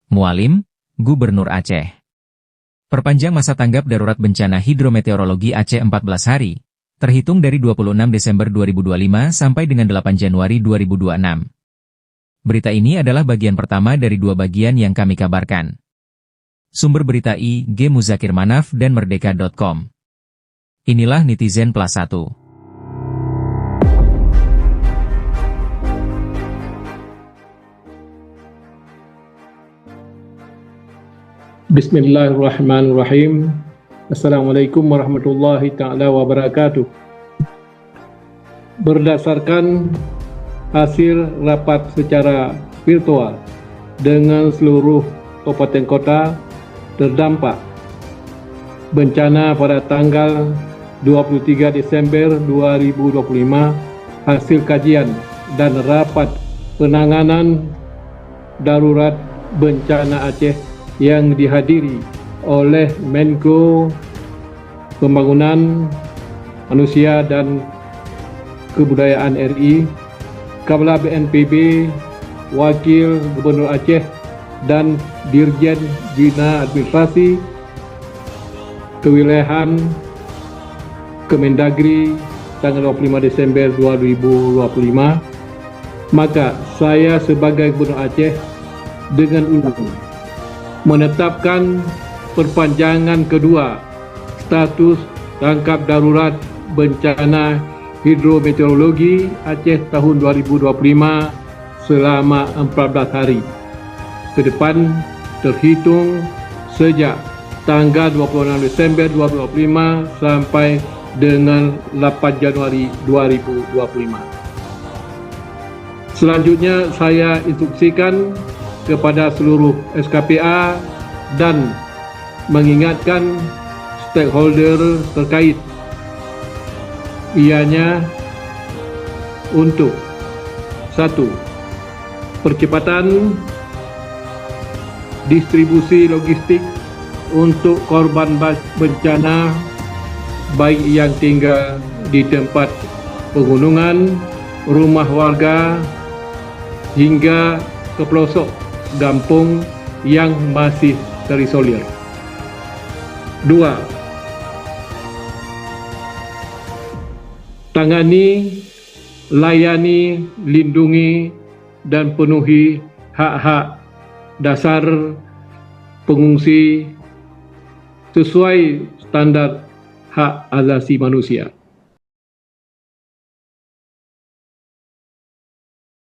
Mualim, Gubernur Aceh. Perpanjang masa tanggap darurat bencana hidrometeorologi Aceh 14 hari, terhitung dari 26 Desember 2025 sampai dengan 8 Januari 2026. Berita ini adalah bagian pertama dari 2 bagian yang kami kabarkan. Sumber berita IG Muzakir Manaf dan Merdeka.com. Inilah Netizen Plus 1. Bismillahirrahmanirrahim. Assalamualaikum warahmatullahi ta'ala wabarakatuh. Berdasarkan hasil rapat secara virtual dengan seluruh kabupaten kota terdampak bencana pada tanggal 23 Desember 2025, hasil kajian dan rapat penanganan darurat bencana Aceh yang dihadiri oleh Menko Pembangunan Manusia dan Kebudayaan RI, Kepala BNPB, Wakil Gubernur Aceh, dan Dirjen Bina Administrasi Kewilayahan Kemendagri tanggal 25 Desember 2025, maka saya sebagai Gubernur Aceh dengan ini menetapkan perpanjangan kedua status tangkap darurat bencana hidrometeorologi Aceh tahun 2025 selama 14 hari ke depan, terhitung sejak tanggal 26 Desember 2025 sampai dengan 8 Januari 2025. Selanjutnya saya instruksikan kepada seluruh SKPA dan mengingatkan stakeholder terkait, ianya untuk 1. Percepatan distribusi logistik untuk korban bencana, baik yang tinggal di tempat pegunungan, rumah warga, hingga ke pelosok kampung yang masih terisolir. 2. Tangani, layani, lindungi, dan penuhi hak-hak dasar pengungsi sesuai standar hak asasi manusia.